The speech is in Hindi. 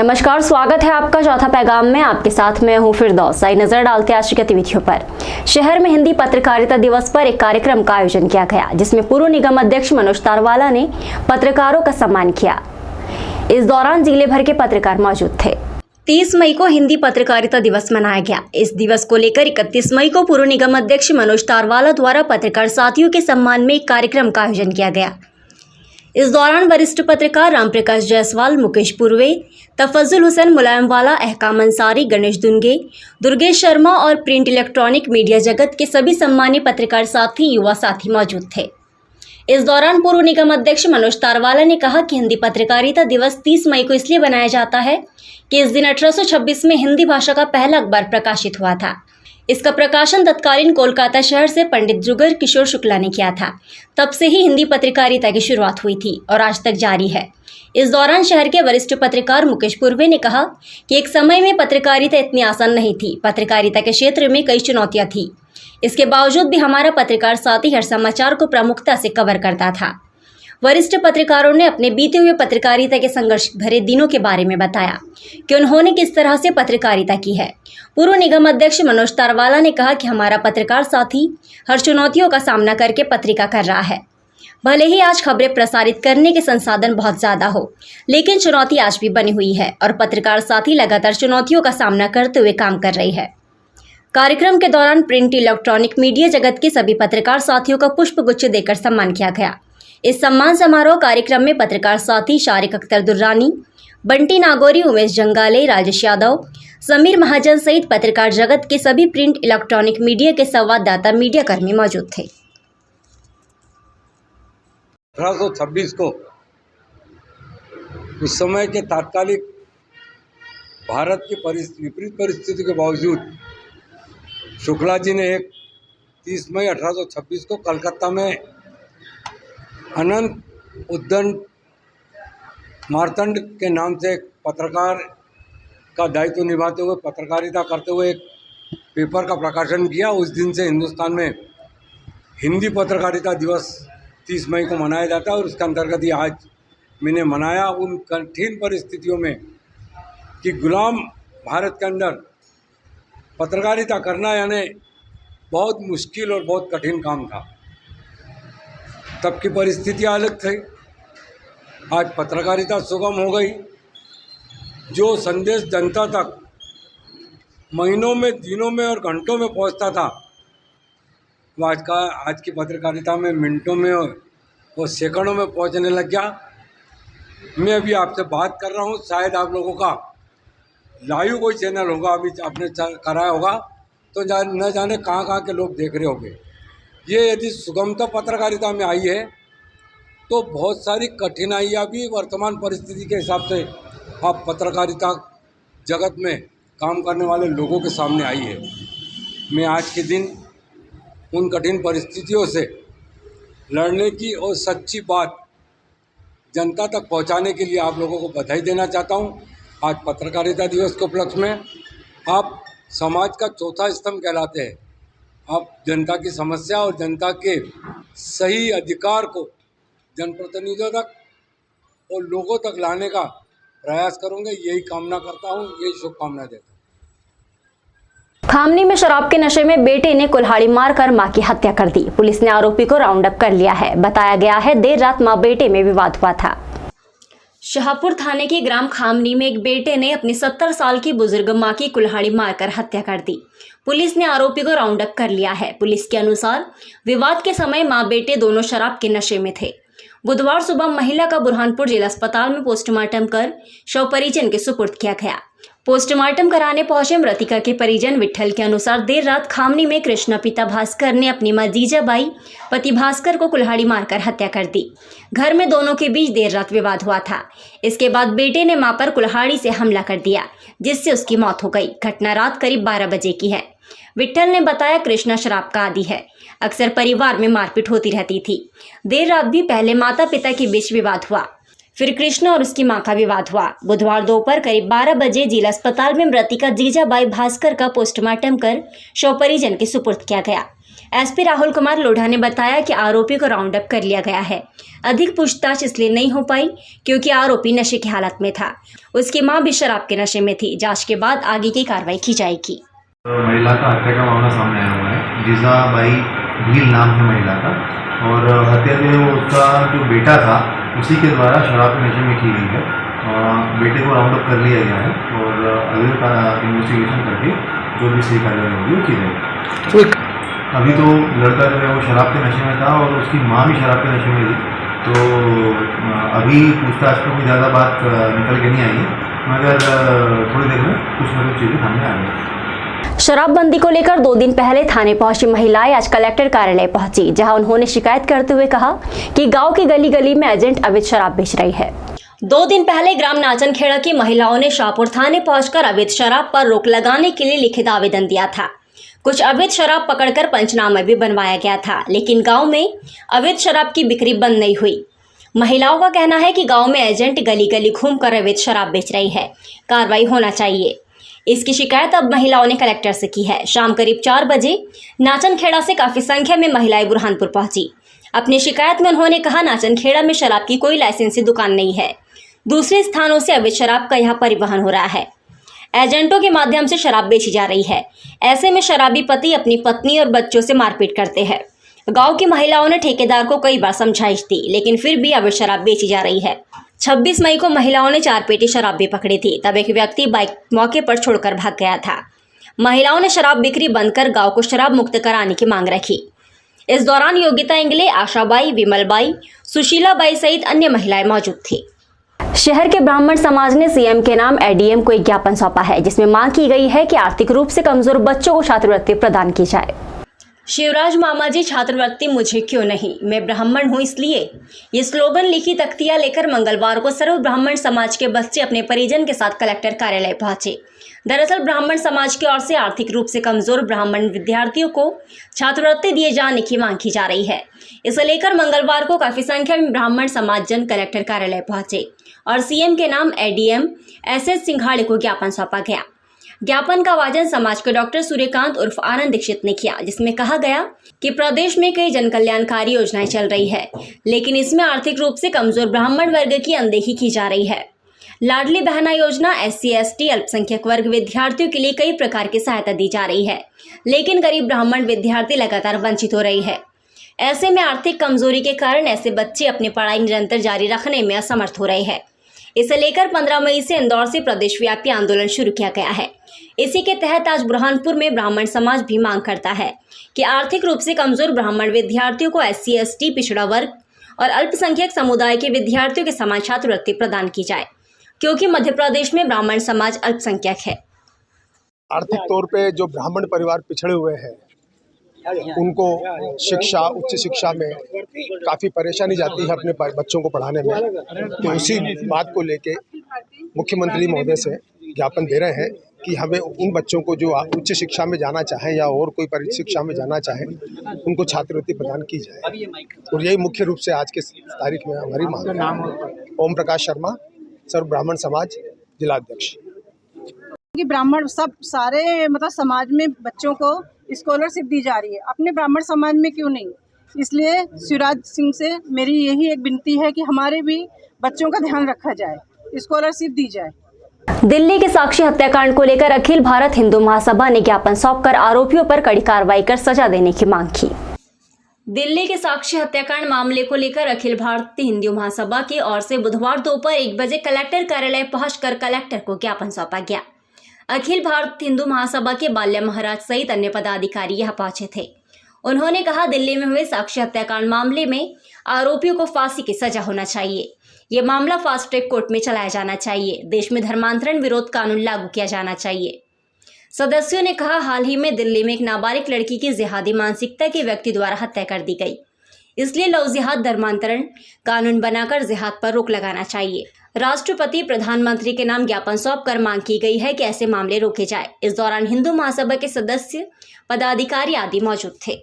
नमस्कार, स्वागत है आपका चौथा पैगाम में। आपके साथ मैं हूं फिरदौस। आई नजर डालते आज की गतिविधियों पर। शहर में हिंदी पत्रकारिता दिवस पर एक कार्यक्रम का आयोजन किया गया, जिसमें पूर्व निगम अध्यक्ष मनोज तारवाला ने पत्रकारों का सम्मान किया। इस दौरान जिले भर के पत्रकार मौजूद थे। 30 मई को हिंदी पत्रकारिता दिवस मनाया गया। इस दिवस को लेकर 31 मई को पूर्व निगम अध्यक्ष मनोज तारवाला द्वारा पत्रकार साथियों के सम्मान में एक कार्यक्रम का आयोजन किया गया। इस दौरान वरिष्ठ पत्रकार रामप्रकाश जायसवाल, मुकेश पूर्वे, तफज्जुल हुसैन मुलायमवाला, अहकाम अंसारी, गणेश दुंगे, दुर्गेश शर्मा और प्रिंट इलेक्ट्रॉनिक मीडिया जगत के सभी सम्मानित पत्रकार साथी, युवा साथी मौजूद थे। इस दौरान पूर्व निगम अध्यक्ष मनोज तारवाला ने कहा कि हिंदी पत्रकारिता दिवस 30 मई को इसलिए बनाया जाता है कि इस दिन 1826 में हिंदी भाषा का पहला अखबार प्रकाशित हुआ था। इसका प्रकाशन तत्कालीन कोलकाता शहर से पंडित जुगर किशोर शुक्ला ने किया था। तब से ही हिंदी पत्रकारिता की शुरुआत हुई थी और आज तक जारी है। इस दौरान शहर के वरिष्ठ पत्रकार मुकेश पूर्वे ने कहा कि एक समय में पत्रकारिता इतनी आसान नहीं थी। पत्रकारिता के क्षेत्र में कई चुनौतियां थी। इसके बावजूद भी हमारा पत्रकार साथी हर समाचार को प्रमुखता से कवर करता था। वरिष्ठ पत्रकारों ने अपने बीते हुए पत्रकारिता के संघर्ष भरे दिनों के बारे में बताया कि उन्होंने किस तरह से पत्रकारिता की है। पूर्व निगम अध्यक्ष मनोज तारवाला ने कहा कि हमारा पत्रकार साथी हर चुनौतियों का सामना करके पत्रिका कर रहा है। भले ही आज खबरें प्रसारित करने के संसाधन बहुत ज़्यादा हो, लेकिन चुनौती आज भी बनी हुई है और पत्रकार साथी लगातार चुनौतियों का सामना करते हुए काम कर रही है। कार्यक्रम के दौरान प्रिंट इलेक्ट्रॉनिक मीडिया जगत के सभी पत्रकार साथियों का पुष्प गुच्छ देकर सम्मान किया गया। इस सम्मान समारोह कार्यक्रम में पत्रकार साथी शारिक अख्तर दुर्रानी, बंटी नागौरी, उमेश जंगाले, राजेश यादव, समीर महाजन सहित पत्रकार जगत के सभी प्रिंट इलेक्ट्रॉनिक मीडिया के संवाददाता, मीडिया कर्मी मौजूद थे। 1826 को उस समय के तात्कालिक भारत की विपरीत परिस्थिति के बावजूद शुक्ला जी ने एक 30 मई 1826 को कलकत्ता में अनंत उद्दंड मार्तंड के नाम से एक पत्रकार का दायित्व निभाते हुए, पत्रकारिता करते हुए एक पेपर का प्रकाशन किया। उस दिन से हिंदुस्तान में हिंदी पत्रकारिता दिवस 30 मई को मनाया जाता है और उसके अंतर्गत ही आज मैंने मनाया। उन कठिन परिस्थितियों में कि गुलाम भारत के अंदर पत्रकारिता करना यानी बहुत मुश्किल और बहुत कठिन काम था। तब की परिस्थितियाँ अलग थी। आज पत्रकारिता सुगम हो गई। जो संदेश जनता तक महीनों में, दिनों में और घंटों में पहुंचता था, वो आज की पत्रकारिता में मिनटों में और सेकंडों में पहुंचने लग गया। मैं अभी आपसे बात कर रहा हूं, शायद आप लोगों का लाइव कोई चैनल होगा, अभी आपने कराया होगा, तो न जाने कहाँ के लोग देख रहे होंगे। ये यदि सुगमता पत्रकारिता में आई है तो बहुत सारी कठिनाइयाँ भी वर्तमान परिस्थिति के हिसाब से आप पत्रकारिता जगत में काम करने वाले लोगों के सामने आई है। मैं आज के दिन उन कठिन परिस्थितियों से लड़ने की और सच्ची बात जनता तक पहुंचाने के लिए आप लोगों को बधाई देना चाहता हूं। आज पत्रकारिता दिवस के उपलक्ष्य में आप समाज का चौथा स्तंभ कहलाते हैं। आप जनता की समस्या और जनता के सही अधिकार को जनप्रतिनिधियों तक और लोगों तक लाने का प्रयास करूँगा। यही कामना करता हूँ, यही शुभकामना देता हूँ। खामनी में शराब के नशे में बेटे ने कुल्हाड़ी मारकर मां की हत्या कर दी। पुलिस ने आरोपी को राउंड अप कर लिया है। बताया गया है देर रात मां बेटे में विवाद हुआ था। शाहपुर थाने के ग्राम खामनी में एक बेटे ने अपनी 70 साल की बुजुर्ग मां की कुल्हाड़ी मारकर हत्या कर दी। पुलिस ने आरोपी को राउंड अप कर लिया है। पुलिस के अनुसार विवाद के समय मां बेटे दोनों शराब के नशे में थे। बुधवार सुबह महिला का बुरहानपुर जिला अस्पताल में पोस्टमार्टम कर शव परिजन के सुपुर्द किया गया। पोस्टमार्टम कराने पहुंचे मृतिका के परिजन विठल के अनुसार देर रात खामनी में कृष्णा पिता भास्कर ने अपनी मां जीजाबाई पति भास्कर को कुल्हाड़ी मारकर हत्या कर दी। घर में दोनों के बीच देर रात विवाद हुआ था। इसके बाद बेटे ने मां पर कुल्हाड़ी से हमला कर दिया, जिससे उसकी मौत हो गई। घटना रात करीब 12 बजे की है। विठल ने बताया कृष्णा शराब का आदी है, अक्सर परिवार में मारपीट होती रहती थी। देर रात भी पहले माता पिता के बीच विवाद हुआ, फिर कृष्णा और उसकी मां का विवाद हुआ। बुधवार दोपहर करीब 12 बजे जिला अस्पताल में मृतिका जीजाबाई भास्कर का पोस्टमार्टम कर शव परिजन के सुपुर्द किया गया। एसपी राहुल कुमार लोढ़ा ने बताया कि आरोपी को राउंड अप कर लिया गया है। अधिक पूछताछ इसलिए नहीं हो पाई क्योंकि आरोपी नशे की हालत में था। उसकी मां भी शराब के नशे में थी। जांच के बाद आगे की कार्रवाई की जाएगी। महिला का हत्या का मामला सामने आया हुआ है। जीजाबाई भील नाम है महिला का, और हत्या जो है वो उसका जो बेटा था उसी के द्वारा शराब के नशे में की गई है। बेटे को राउंड अप कर लिया गया है और अगले का इन्वेस्टिगेशन करके जो भी सही कार्रवाई होगी वो की जाएगी। अभी तो लड़का जो है वो शराब के नशे में था और उसकी माँ भी शराब के नशे में थी, तो अभी पूछताछ पर कोई ज़्यादा बात निकल के नहीं आई है, मगर थोड़ी देर में कुछ न कुछ चीज़ें सामने आ गई। शराबबंदी को लेकर 2 दिन पहले थाने पहुंची महिलाएं आज कलेक्टर कार्यालय पहुंची, जहां उन्होंने शिकायत करते हुए कहा कि गांव की गली गली में एजेंट अवैध शराब बेच रही है। 2 दिन पहले ग्राम नाचनखेड़ा की महिलाओं ने शाहपुर थाने पहुंचकर अवैध शराब पर रोक लगाने के लिए लिखित आवेदन दिया था। कुछ अवैध शराब पकड़कर पंचनामा भी बनवाया गया था, लेकिन गांव में अवैध शराब की बिक्री बंद नहीं हुई। महिलाओं का कहना है कि गांव में एजेंट गली गली घूमकर अवैध शराब बेच रही है, कार्रवाई होना चाहिए। इसकी शिकायत अब महिलाओं ने कलेक्टर से की है। शाम करीब 4 बजे नाचनखेड़ा से काफी संख्या में महिलाएं बुरहानपुर पहुंची। अपनी शिकायत में उन्होंने कहा, नाचनखेड़ा में शराब की कोई लाइसेंसी दुकान नहीं है। दूसरे स्थानों से अवैध शराब का यहाँ परिवहन हो रहा है। एजेंटों के माध्यम से शराब बेची जा रही है। ऐसे में शराबी पति अपनी पत्नी और बच्चों से मारपीट करते हैं। गांव की महिलाओं ने ठेकेदार को कई बार समझाइश दी, लेकिन फिर भी अवैध शराब बेची जा रही है। 26 मई को महिलाओं ने 4 पेटी शराब भी पकड़ी थी। तब एक व्यक्ति बाइक मौके पर छोड़कर भाग गया था। महिलाओं ने शराब बिक्री बंद कर गांव को शराब मुक्त कराने की मांग रखी। इस दौरान योगिता इंगले, आशाबाई, विमलबाई, सुशीलाबाई सहित अन्य महिलाएं मौजूद थी। शहर के ब्राह्मण समाज ने सीएम के नाम एडीएम को एक ज्ञापन सौंपा है, जिसमें मांग की गई है कि आर्थिक रूप से कमजोर बच्चों को छात्रवृत्ति प्रदान की जाए। शिवराज मामा जी छात्रवृत्ति मुझे क्यों नहीं, मैं ब्राह्मण हूं इसलिए। ये स्लोगन लिखी तख्तियां लेकर मंगलवार को सर्व ब्राह्मण समाज के बच्चे अपने परिजन के साथ कलेक्टर कार्यालय पहुंचे। दरअसल ब्राह्मण समाज की ओर से आर्थिक रूप से कमजोर ब्राह्मण विद्यार्थियों को छात्रवृत्ति दिए जाने की मांग की जा रही है। इसे लेकर मंगलवार को काफी संख्या में ब्राह्मण समाज जन कलेक्टर कार्यालय पहुंचे और सीएम के नाम एडीएम एसएस सिंघाड़े को ज्ञापन सौंपा गया। ज्ञापन का वाचन समाज के डॉक्टर सूर्यकांत उर्फ आनंद दीक्षित ने किया, जिसमें कहा गया कि प्रदेश में कई जन कल्याणकारी योजनाएं चल रही है, लेकिन इसमें आर्थिक रूप से कमजोर ब्राह्मण वर्ग की अनदेखी की जा रही है। लाडली बहना योजना SC/ST अल्पसंख्यक वर्ग विद्यार्थियों के लिए कई प्रकार की सहायता दी जा रही है, लेकिन गरीब ब्राह्मण विद्यार्थी लगातार वंचित हो रही है। ऐसे में आर्थिक कमजोरी के कारण ऐसे बच्चे अपनी पढ़ाई निरंतर जारी रखने में असमर्थ हो रहे हैं। इसे लेकर 15 मई से इंदौर से प्रदेशव्यापी आंदोलन शुरू किया गया है। इसी के तहत आज बुरहानपुर में ब्राह्मण समाज भी मांग करता है कि आर्थिक रूप से कमजोर ब्राह्मण विद्यार्थियों को SC/ST पिछड़ा वर्ग और अल्पसंख्यक समुदाय के विद्यार्थियों के समान छात्रवृत्ति प्रदान की जाए, क्योंकि मध्य प्रदेश में ब्राह्मण समाज अल्पसंख्यक है। आर्थिक तौर पे जो ब्राह्मण परिवार पिछड़े हुए हैं उनको शिक्षा, उच्च शिक्षा में काफ़ी परेशानी जाती है अपने बच्चों को पढ़ाने में। तो उसी बात को लेके मुख्यमंत्री महोदय से ज्ञापन दे रहे हैं कि हमें उन बच्चों को जो उच्च शिक्षा में जाना चाहें या और कोई परिचित शिक्षा में जाना चाहें, उनको छात्रवृत्ति प्रदान की जाए। और यही मुख्य रूप से आज के तारीख में हमारी मांग है। ओम प्रकाश शर्मा, सर्व ब्राह्मण समाज जिलाध्यक्ष। कि ब्राह्मण सब सारे मतलब समाज में बच्चों को स्कॉलरशिप दी जा रही है, अपने ब्राह्मण समाज में क्यों नहीं? इसलिए शिवराज सिंह से मेरी यही एक विनती है कि हमारे भी बच्चों का ध्यान रखा जाए, स्कॉलरशिप दी जाए। दिल्ली के साक्षी हत्याकांड को लेकर अखिल भारत हिंदू महासभा ने ज्ञापन सौंपकर आरोपियों पर कड़ी कार्रवाई कर सजा देने की मांग की। दिल्ली के साक्षी हत्याकांड मामले को लेकर अखिल भारतीय हिंदू महासभा की ओर से बुधवार दोपहर 1 बजे कलेक्टर कार्यालय पहुंचकर कलेक्टर को ज्ञापन सौंपा गया। अखिल भारत हिंदू महासभा के बाल्या महाराज सहित अन्य पदाधिकारी यहां पहुंचे थे। उन्होंने कहा, दिल्ली में हुए साक्षी हत्याकांड मामले में आरोपियों को फांसी की सजा होना चाहिए। ये मामला फास्ट ट्रैक कोर्ट में चलाया जाना चाहिए। देश में धर्मांतरण विरोध कानून लागू किया जाना चाहिए। सदस्यों ने कहा, हाल ही में दिल्ली में एक नाबालिग लड़की की जिहादी मानसिकता के व्यक्ति द्वारा हत्या कर दी गई, इसलिए लव जिहाद धर्मांतरण कानून बनाकर जिहाद पर रोक लगाना चाहिए। राष्ट्रपति प्रधानमंत्री के नाम ज्ञापन सौंपकर मांग की गई है कि ऐसे मामले रोके जाए। इस दौरान हिंदू महासभा के सदस्य, पदाधिकारी आदि मौजूद थे।